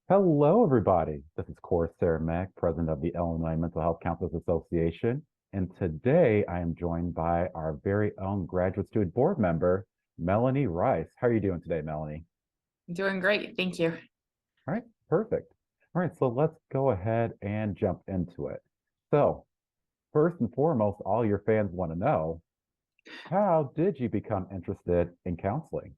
Hello, everybody. This is Coresair Mack, President of the Illinois Mental Health Counselors Association. And today I am joined by our very own graduate student board member, Melanie Rice. How are you doing today, Melanie? Doing great. Thank you. All right, perfect. All right, so let's go ahead and jump into it. So, first and foremost, all your fans want to know, how did you become interested in counseling?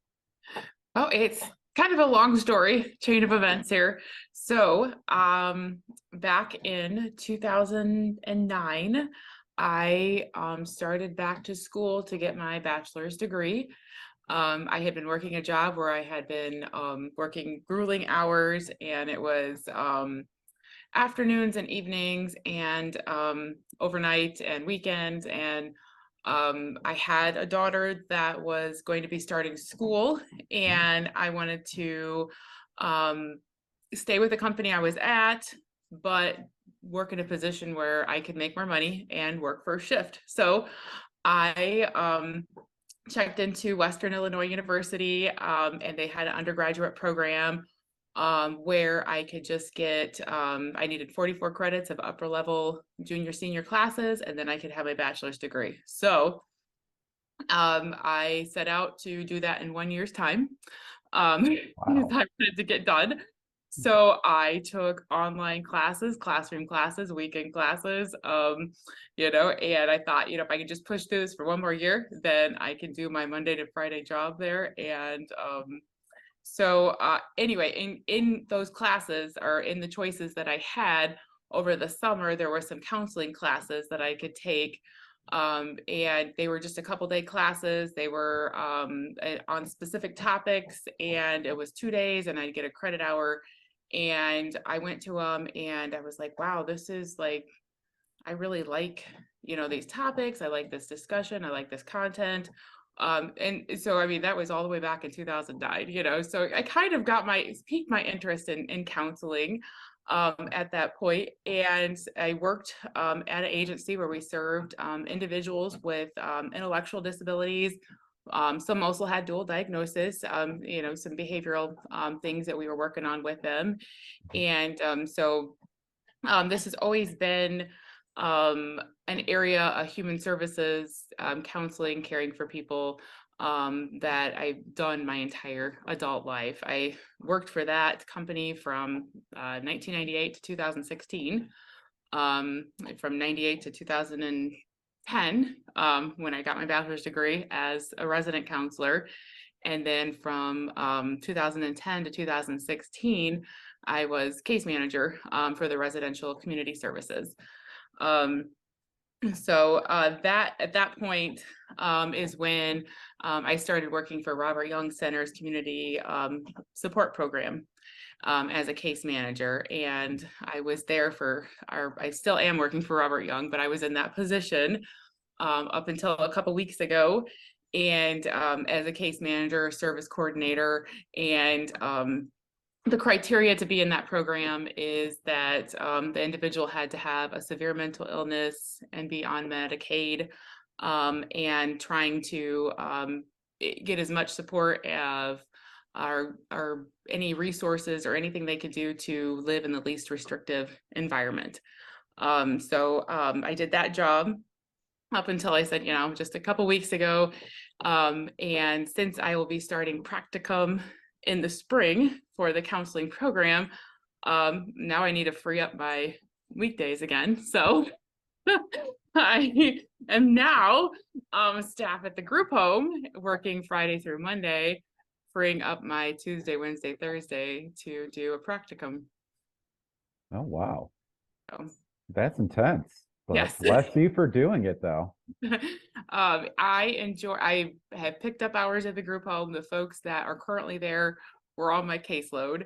Oh, it's kind of a long story, chain of events here. So, back in 2009, I started back to school to get my bachelor's degree. I had been working a job where I had been working grueling hours, and it was afternoons and evenings and overnight and weekends. And I had a daughter that was going to be starting school, and I wanted to um, stay with the company I was at, but work in a position where I could make more money and work first shift. So I checked into Western Illinois University, and they had an undergraduate program where I could just get, I needed 44 credits of upper level junior, senior classes, and then I could have my bachelor's degree. So I set out to do that in 1 year's time. Because Wow. I wanted to get done. So I took online classes, classroom classes, weekend classes, and I thought, if I could just push through this for 1 more year, then I can do my Monday to Friday job there. And anyway, in those classes, or in the choices that I had over the summer, there were some counseling classes that I could take. And they were just a couple day classes. They were on specific topics, and it was 2 days, and I'd get a credit hour. And I went to them, and I was like, wow, this is like, I really like, these topics. I like this discussion. I like this content. And so, I mean, that was all the way back in 2009, so I kind of piqued my interest in counseling at that point. And I worked at an agency where we served individuals with intellectual disabilities. Some also had dual diagnosis, some behavioral things that we were working on with them. And this has always been an area of human services, counseling, caring for people that I've done my entire adult life. I worked for that company from 1998 to 2016, from 98 to 2010, when I got my bachelor's degree as a resident counselor. And then from 2010 to 2016, I was case manager for the residential community services. Um, that at that point is when I started working for Robert Young Center's community support program as a case manager. And I was there I still am working for Robert Young, but I was in that position up until a couple weeks ago. And as a case manager, service coordinator, and the criteria to be in that program is that the individual had to have a severe mental illness and be on Medicaid, and trying to get as much support of any resources or anything they could do to live in the least restrictive environment. I did that job up until I said, just a couple weeks ago. And since I will be starting practicum in the spring for the counseling program, now I need to free up my weekdays again. So I am now staff at the group home, working Friday through Monday, freeing up my Tuesday, Wednesday, Thursday to do a practicum. Oh, wow. So, That's intense, but yes. bless you for doing it, though. I have picked up hours at the group home. The folks that are currently there were on my caseload.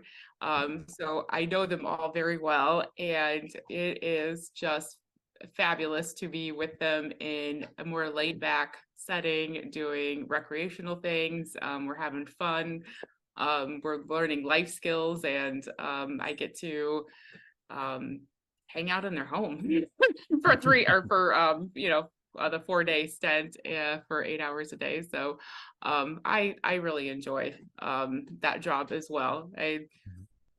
So I know them all very well, and it is just fabulous to be with them in a more laid back setting, doing recreational things. We're having fun. We're learning life skills, and I get to hang out in their home for the 4 day stint for 8 hours a day. So I really enjoy that job as well.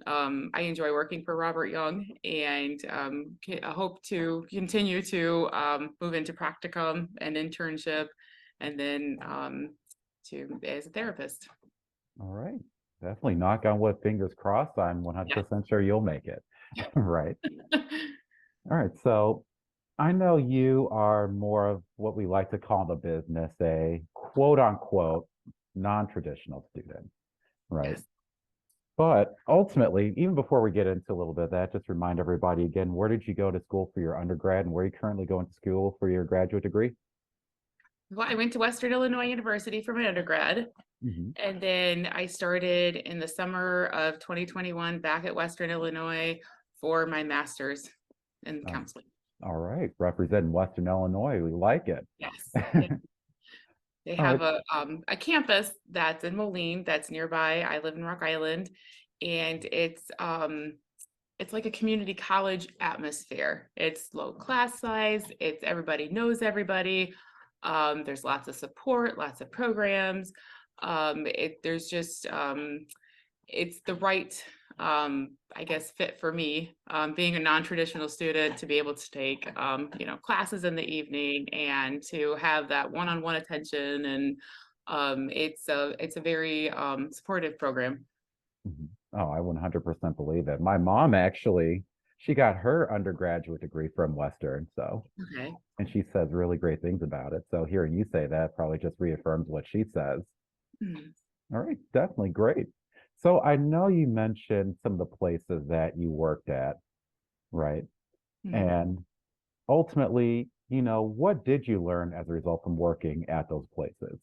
I enjoy working for Robert Young, and I hope to continue to move into practicum and internship, and then to as a therapist. All right. Definitely knock on wood, fingers crossed. I'm Yes. 100% sure you'll make it. Right. All right. So I know you are more of what we like to call the business a quote unquote non-traditional student, right? Yes. But ultimately, even before we get into a little bit of that, just remind everybody again, where did you go to school for your undergrad and where are you currently going to school for your graduate degree? Well, I went to Western Illinois University for my undergrad, Mhm. and then I started in the summer of 2021 back at Western Illinois for my master's in Oh, counseling. all right. Representing Western Illinois. We like it. Yes. Yeah. They All right. have a campus that's in Moline that's nearby. I live in Rock Island, and it's like a community college atmosphere. It's low class size. It's everybody knows everybody. There's lots of support, lots of programs. There's just it's the right I guess fit for me, being a non-traditional student, to be able to take classes in the evening and to have that one-on-one attention, and it's a very supportive program. Mhm. Oh, I 100% believe it. My mom actually, she got her undergraduate degree from Western, so, Okay. and she says really great things about it. So hearing you say that probably just reaffirms what she says. Mhm. All right, definitely great. So I know you mentioned some of the places that you worked at, right? Mhm. And ultimately, what did you learn as a result from working at those places?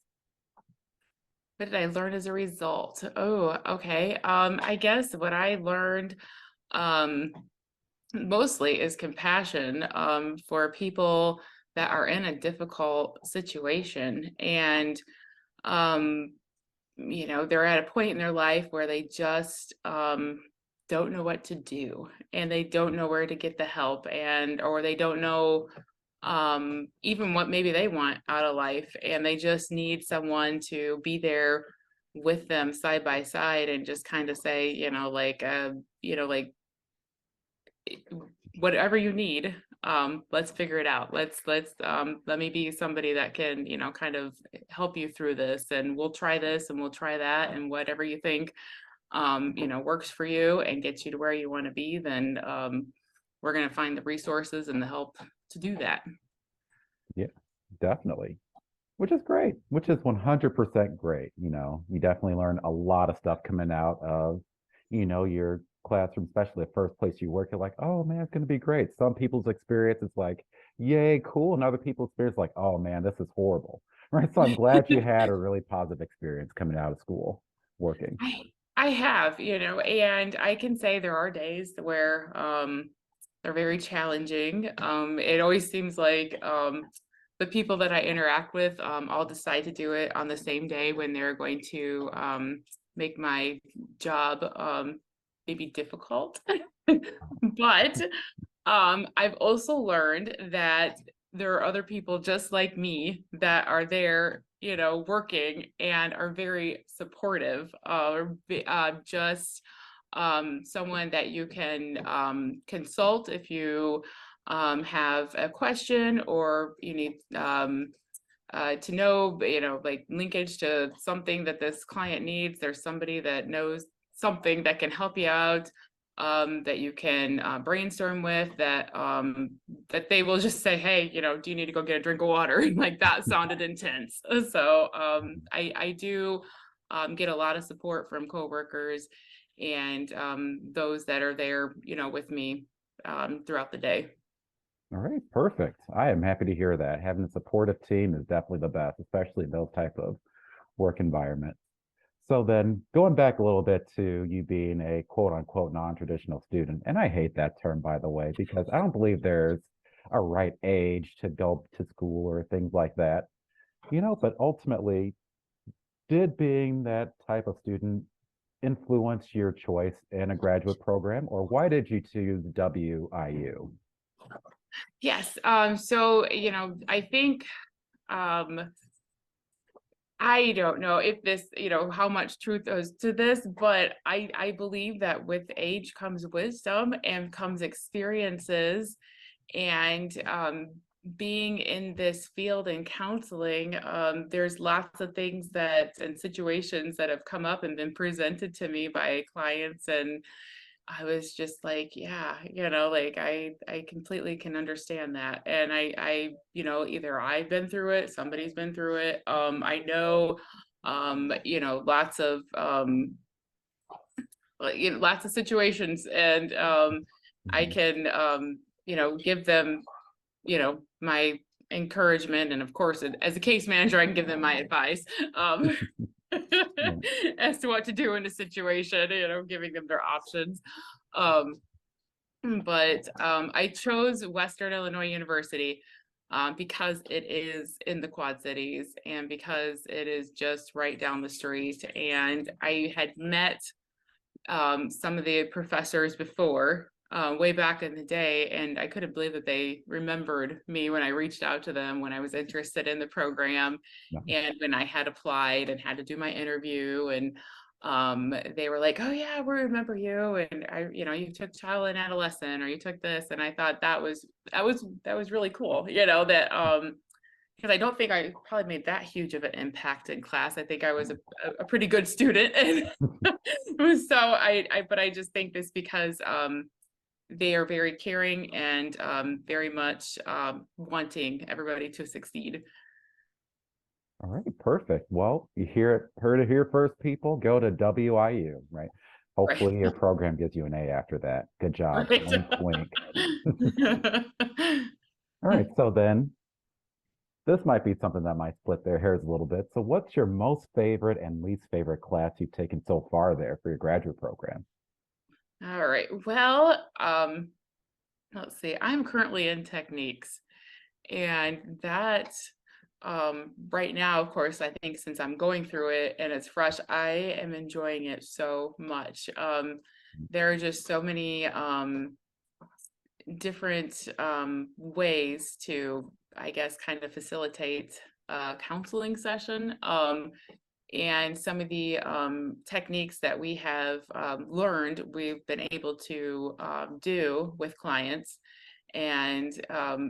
What did I learn as a result? Oh, okay. I guess what I learned um, mostly is compassion for people that are in a difficult situation. And, um, they're at a point in their life where they just don't know what to do, and they don't know where to get the help, or they don't know even what maybe they want out of life, and they just need someone to be there with them side by side and just kind of say, like whatever you need, let's figure it out. Let me be somebody that can, kind of help you through this, and we'll try this and we'll try that, and whatever you think works for you and gets you to where you want to be, then we're going to find the resources and the help to do that. Yeah, definitely. Which is great, which is 100% great. You definitely learn a lot of stuff coming out of, your classroom, especially the first place you work. You're like, oh man, it's going to be great. Some people's experience is like, yay, cool. And other people's experience like, oh man, this is horrible. Right. So I'm glad you had a really positive experience coming out of school working. I I have, and I can say there are days where they're very challenging. It always seems like the people that I interact with all decide to do it on the same day when they're going to make my job maybe difficult. But I've also learned that there are other people just like me that are there, working and are very supportive, just someone that you can consult if you have a question, or you need to know, like linkage to something that this client needs. There's somebody that knows something that can help you out, that you can brainstorm with, that they will just say, hey, do you need to go get a drink of water? Like that sounded intense. So I do get a lot of support from coworkers and those that are there, with me throughout the day. All right, perfect. I am happy to hear that. Having a supportive team is definitely the best, especially in those type of work environments. So then going back a little bit to you being a quote unquote non-traditional student, and I hate that term by the way, because I don't believe there's a right age to go to school or things like that, but ultimately, did being that type of student influence your choice in a graduate program, or why did you choose WIU? Yes. So, I think um, I don't know if this, how much truth is to this, but I believe that with age comes wisdom and comes experiences. And being in this field in counseling, there's lots of things that and situations that have come up and been presented to me by clients. And I was just like, yeah, like I completely can understand that. And either I've been through it, somebody's been through it. I know, lots of lots of situations, and I Mhm. can give them, my encouragement, and of course, as a case manager, I can give them my advice. Um, Right. as to what to do in a situation, giving them their options. Um, but I chose Western Illinois University because it is in the Quad Cities and because it is just right down the street. And I had met some of the professors before, way back in the day, and I couldn't believe that they remembered me when I reached out to them when I was interested in the program No. and when I had applied and had to do my interview. And they were like, "Oh yeah, we remember you, and you took child and adolescent, or you took this." And I thought that was really cool, that because I don't think I probably made that huge of an impact in class. I think I was a pretty good student. And so but I just think this because they are very caring and very much wanting everybody to succeed. All right, perfect. Well, heard it here first, people. Go to WIU, right? Right. Hopefully your program gives you an A after that. Good job. Right. Wink, wink. All right, so then this might be something that might split their hairs a little bit. So what's your most favorite and least favorite class you've taken so far there for your graduate program? All right. Well, let's see. I'm currently in techniques, and that right now, of course, I think since I'm going through it and it's fresh, I am enjoying it so much. There are just so many different ways to, I guess, kind of facilitate a counseling session. And some of the techniques that we have learned, we've been able to do with clients. And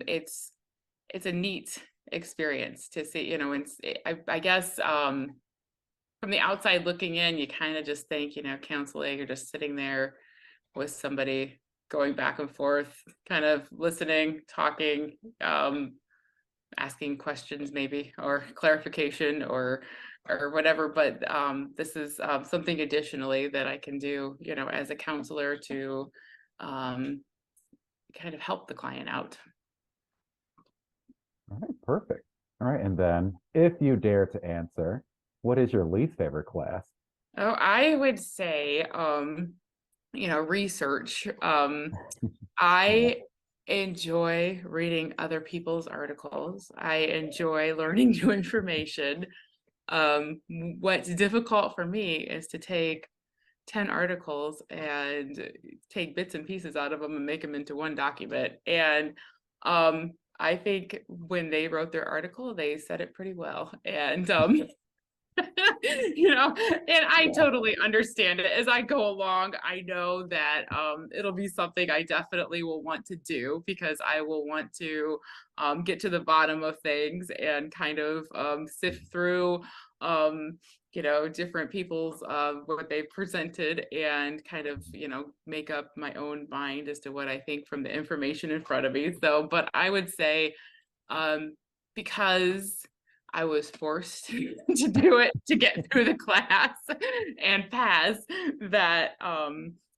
it's a neat experience to see, and I guess from the outside looking in, you kind of just think, counseling, you're just sitting there with somebody going back and forth, kind of listening, talking, asking questions maybe, or clarification, or whatever. But this is something additionally that I can do, as a counselor to um, kind of help the client out. All right, perfect. All right, and then if you dare to answer, what is your least favorite class? Oh, I would say, research. Yeah. I enjoy reading other people's articles. I enjoy learning new information. What's difficult for me is to take 10 articles and take bits and pieces out of them and make them into one document. And I think when they wrote their article, they said it pretty well. And and I Yeah. totally understand it as I go along. I know that it'll be something I definitely will want to do because I will want to get to the bottom of things and kind of sift through different people's what they presented and kind of make up my own mind as to what I think from the information in front of me. So, but I would say um, because I was forced to do it to get through the class and pass, that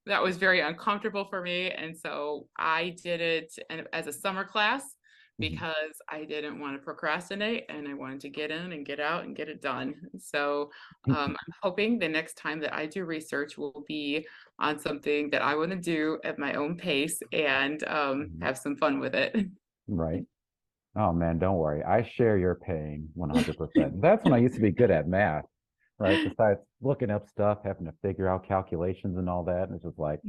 that was very uncomfortable for me. And so I did it as a summer class Mhm. because I didn't want to procrastinate and I wanted to get in and get out and get it done. So I'm hoping the next time that I do research will be on something that I want to do at my own pace and Mhm. have some fun with it. Right. Oh man, don't worry. I share your pain 100%. That's when I used to be good at math, right? Besides looking up stuff, having to figure out calculations and all that. And it's just like,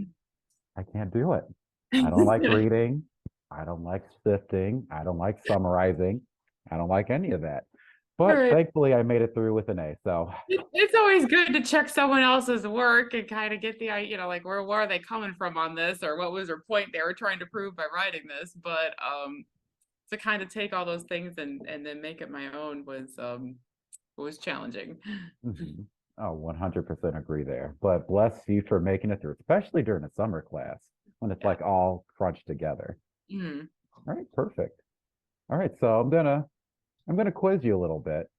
I can't do it. I don't like reading. I don't like sifting. I don't like summarizing. I don't like any of that. but Right. thankfully I made it through with an A. So It's always good to check someone else's work and kind of get the, like where are they coming from on this, or what was their point they were trying to prove by writing this. But to kind of take all those things and then make it my own was challenging. mhm. Oh, 100% agree there. But bless you for making it through, especially during a summer class when it's Yeah. like all crunched together. Mhm. All right, perfect. All right, so I'm gonna quiz you a little bit.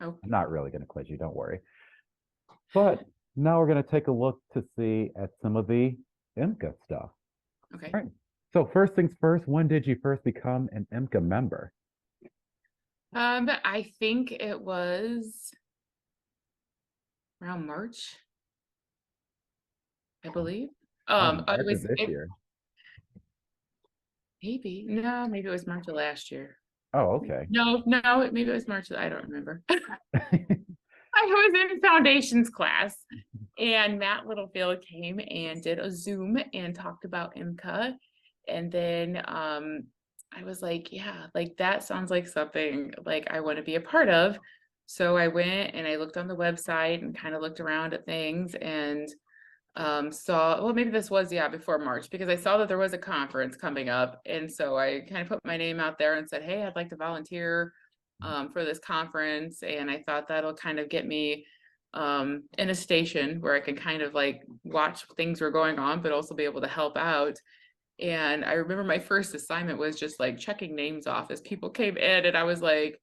Oh, I'm not really gonna quiz you, don't worry. But now we're gonna take a look to see at some of the IMHCA stuff. okay. All right. So first things first, when did you first become an IMHCA member? I think it was around March, I believe. Oh, It March of was this year. maybe it was March of last year. Oh, okay. No, maybe it was March. I don't remember. I was in foundations class, and Matt Littlefield came and did a Zoom and talked about IMCA. And then I was like, yeah, like that sounds like something like I want to be a part of. So I went and I looked on the website and kind of looked around at things and saw, well, maybe this was, yeah, before March, because I saw that there was a conference coming up. And so I kind of put my name out there and said, hey, I'd like to volunteer for this conference. And I thought that'll kind of get me in a station where I can kind of like watch things were going on, but also be able to help out. And I remember my first assignment was just like checking names off as people came in. And I was like,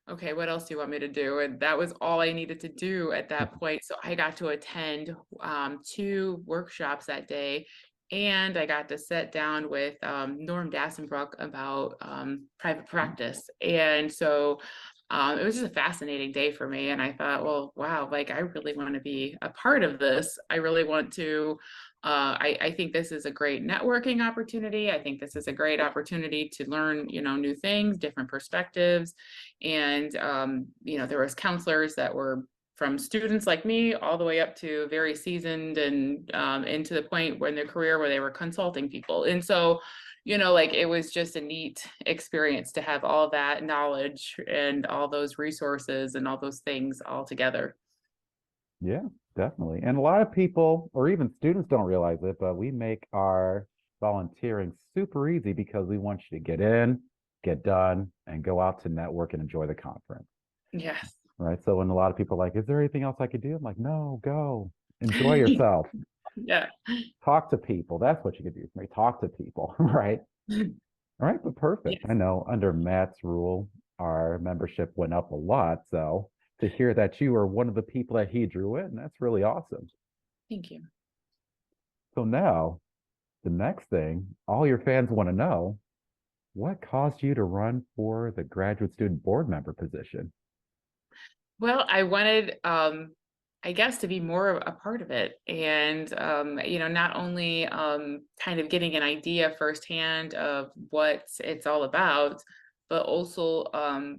okay, what else do you want me to do? And that was all I needed to do at that point. So I got to attend 2 workshops that day. And I got to sit down with Norm Dassenbrook about private practice. And so it was just a fascinating day for me. And I thought, well, wow, like I really want to be a part of this. I really want to. I think this is a great networking opportunity. I think this is a great opportunity to learn, new things, different perspectives. And there was counselors that were from students like me all the way up to very seasoned and to the point when their career where they were consulting people. And so like it was just a neat experience to have all that knowledge and all those resources and all those things all together. Yeah, definitely. And a lot of people, or even students, don't realize it, but we make our volunteering super easy because we want you to get in, get done, and go out to network and enjoy the conference. Yes. Right. So when a lot of people are like, is there anything else I could do? I'm like, no, go. Enjoy yourself. Yeah. Talk to people. That's what you could do for me. Talk to people. Right. All right, but perfect. I Yes. know under Matt's rule, our membership went up a lot. So to hear that you were one of the people that he drew in, that's really awesome. Thank you. So now the next thing all your fans want to know, what caused you to run for the graduate student board member position? Well, I wanted, I guess, to be more of a part of it, and not only kind of getting an idea firsthand of what it's all about, but also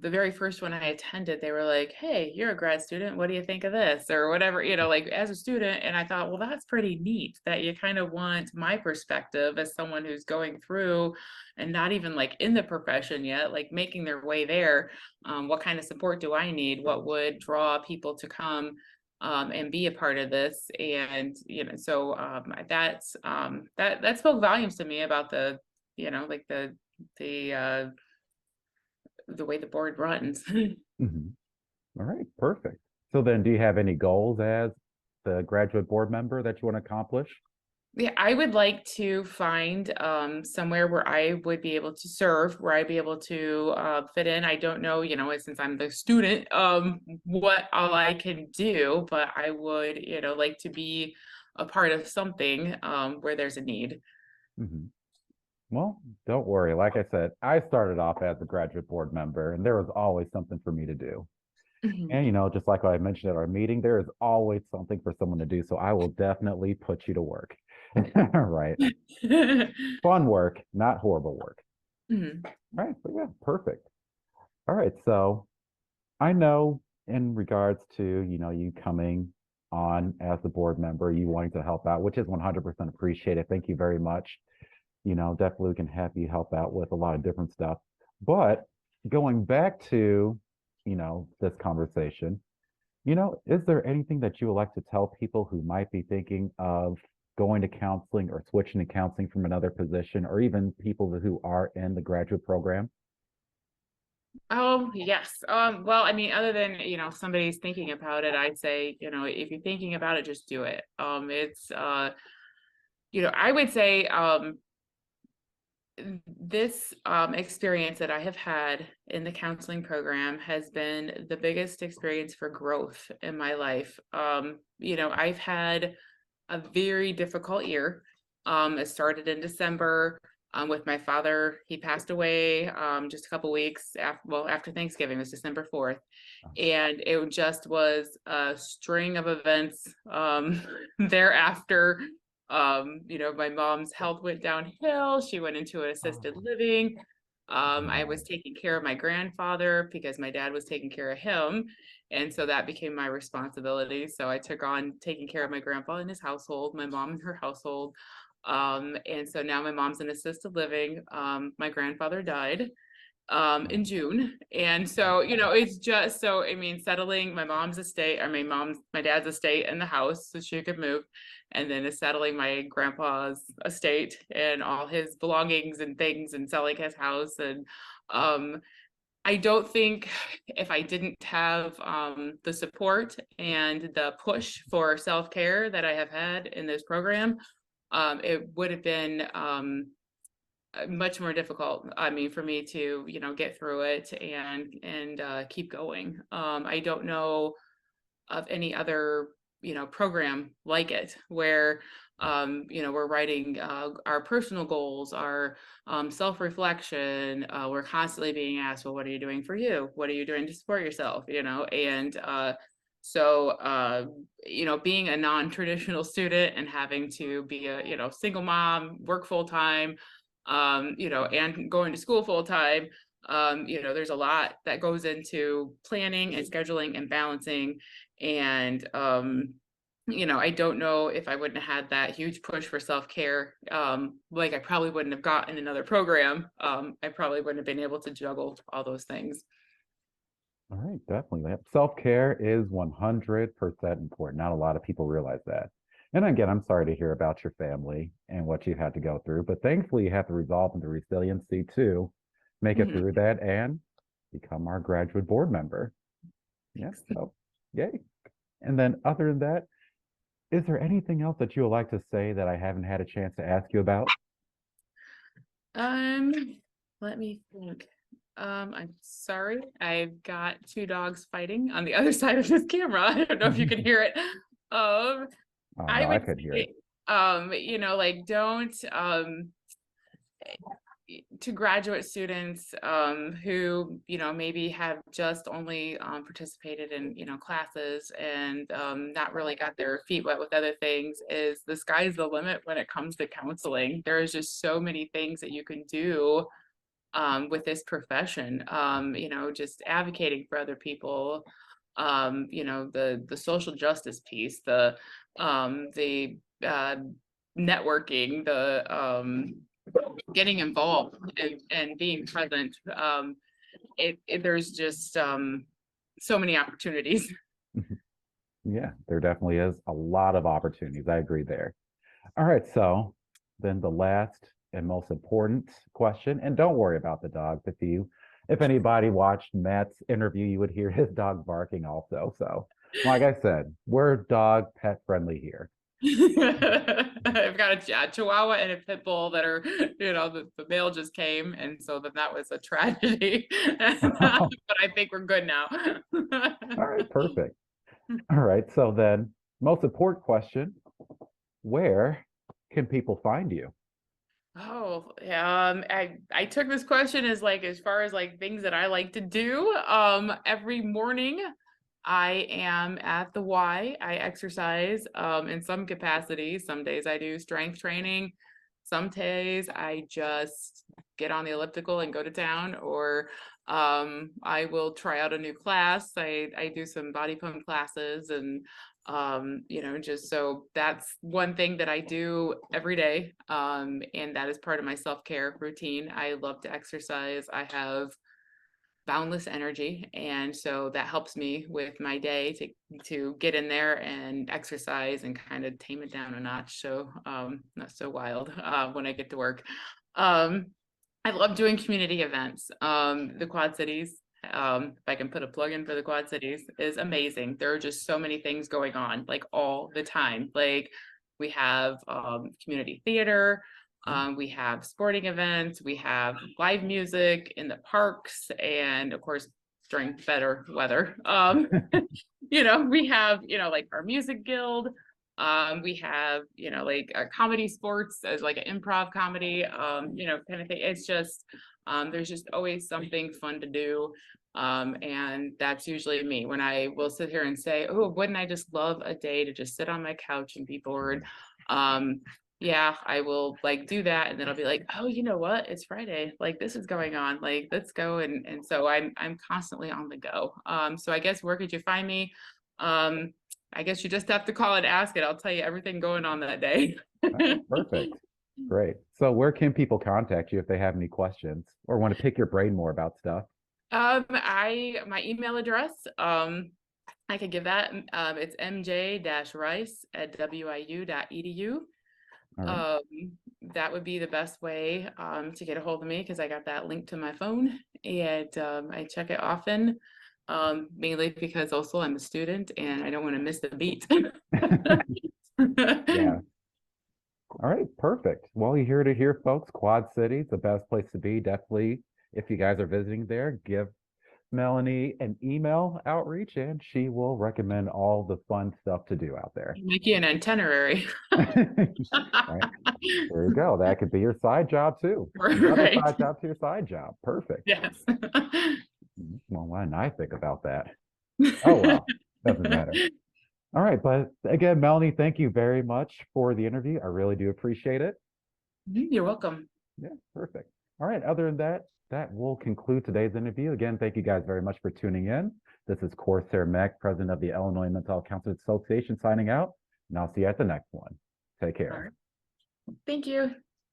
the very first one I attended, they were like, "Hey, you're a grad student. What do you think of this?" or whatever, like as a student. And I thought, well, that's pretty neat that you kind of want my perspective as someone who's going through and not even like in the profession yet, like making their way there. What kind of support do I need? What would draw people to come and be a part of this? And so that spoke volumes to me about like the the way the board runs. Mhm. All right, perfect. So then do you have any goals as the graduate board member that you want to accomplish? Yeah, I would like to find somewhere where I would be able to serve, where I'd be able to fit in. I don't know, since I'm the student, what all I can do, but I would, like to be a part of something where there's a need. Mhm. Well, don't worry. Like I said, I started off as a graduate board member, and there was always something for me to do. Mhm. And, just like I mentioned at our meeting, there is always something for someone to do. So I will definitely put you to work. Right. Fun work, not horrible work. Mhm. Right. But yeah, perfect. All right. So I know in regards to, you coming on as the board member, you wanting to help out, which is 100% appreciated. Thank you very much. Definitely can have you help out with a lot of different stuff. But going back to this conversation. Is there anything that you would like to tell people who might be thinking of going to counseling or switching to counseling from another position, or even people who are in the graduate program? Oh, yes. Well, I mean, other than, if somebody's thinking about it, I'd say, if you're thinking about it, just do it. I would say, this experience that I have had in the counseling program has been the biggest experience for growth in my life. I've had a very difficult year. It started in December with my father. He passed away just a couple weeks after Thanksgiving. It was December 4th. And it just was a string of events thereafter. My mom's health went downhill. She went into an assisted living. I was taking care of my grandfather because my dad was taking care of him. And so that became my responsibility. So I took on taking care of my grandpa and his household, my mom and her household. And so now my mom's in assisted living. My grandfather died in June. And so, it's just so, I mean, settling my mom's estate, or my dad's estate in the house so she could move, and then settling my grandpa's estate and all his belongings and things and selling his house. And I don't think if I didn't have the support and the push for self-care that I have had in this program, it would have been much more difficult. I mean, for me to, get through it and keep going. I don't know of any other, program like it where, we're writing our personal goals, our self-reflection. We're constantly being asked, well, what are you doing for you? What are you doing to support yourself? And being a non-traditional student and having to be a, single mom, work full time, and going to school full time, there's a lot that goes into planning and scheduling and balancing. And, I don't know if I wouldn't have had that huge push for self-care, like I probably wouldn't have gotten another program. I probably wouldn't have been able to juggle all those things. All right, definitely. Self-care is 100% important. Not a lot of people realize that. And again, I'm sorry to hear about your family and what you had to go through, but thankfully you have the resolve and the resiliency to make it through that and become our graduate board member. Yes, so yay. And then other than that, is there anything else that you would like to say that I haven't had a chance to ask you about? Let me think. I'm sorry. I've got two dogs fighting on the other side of this camera. I don't know if you can hear it. Oh, I no, I would could hear say, it. don't, to graduate students who, maybe have just only participated in, classes and not really got their feet wet with other things, is the sky's the limit when it comes to counseling. There is just so many things that you can do with this profession, just advocating for other people, the social justice piece, the networking, the getting involved and being present. There's just so many opportunities. Yeah, there definitely is a lot of opportunities. I agree there. All right, so then the last and most important question, and don't worry about the dogs. If anybody watched Matt's interview, you would hear his dog barking also. So, like I said, we're dog pet friendly here. I've got a Chihuahua and a pit bull that are, the male just came, and so then that was a tragedy. But I think we're good now. All right, perfect. All right, so then most important question, where can people find you? Oh, I took this question as far as things that I like to do. Every morning I am at the Y. I exercise in some capacity. Some days I do strength training. Some days I just get on the elliptical and go to town, or I will try out a new class. I do some body pump classes, and just so that's one thing that I do every day. And that is part of my self-care routine. I love to exercise. I have boundless energy. And so that helps me with my day to get in there and exercise and kind of tame it down a notch. So not so wild when I get to work. I love doing community events. The Quad Cities, if I can put a plug in for the Quad Cities, is amazing. There are just so many things going on, like all the time. Like we have community theater, we have sporting events, we have live music in the parks, and of course, during better weather. We have, like our music guild. We have, like comedy sports as like an improv comedy, kind of thing. It's just, there's just always something fun to do. And that's usually me when I will sit here and say, oh, wouldn't I just love a day to just sit on my couch and be bored? Yeah, I will like do that. And then I'll be like, oh, you know what? It's Friday. Like this is going on. Like, let's go. And so I'm constantly on the go. So I guess where could you find me? I guess you just have to call and ask it. I'll tell you everything going on that day. Oh, perfect. Great. So where can people contact you if they have any questions or want to pick your brain more about stuff? My email address, I could give that. It's mj-rice@wiu.edu. All right. That would be the best way to get a hold of me because I got that linked to my phone and I check it often. Mainly because also I'm a student and I don't want to miss the beat. Yeah. All right, perfect. Well, you're here to hear, folks. Quad Cities, the best place to be. Definitely, if you guys are visiting there, give Melanie an email outreach and she will recommend all the fun stuff to do out there. Make you an itinerary. Right. There you go. That could be your side job too. Another Right. side job to your side job. Perfect. Yes. Well, why didn't I think about that? Oh, well, doesn't matter. All right. But again, Melanie, thank you very much for the interview. I really do appreciate it. You're welcome. Yeah, perfect. All right. Other than that, that will conclude today's interview. Again, thank you guys very much for tuning in. This is Coresair Mack, President of the Illinois Mental Health Counselors Association, signing out. And I'll see you at the next one. Take care. Thank you.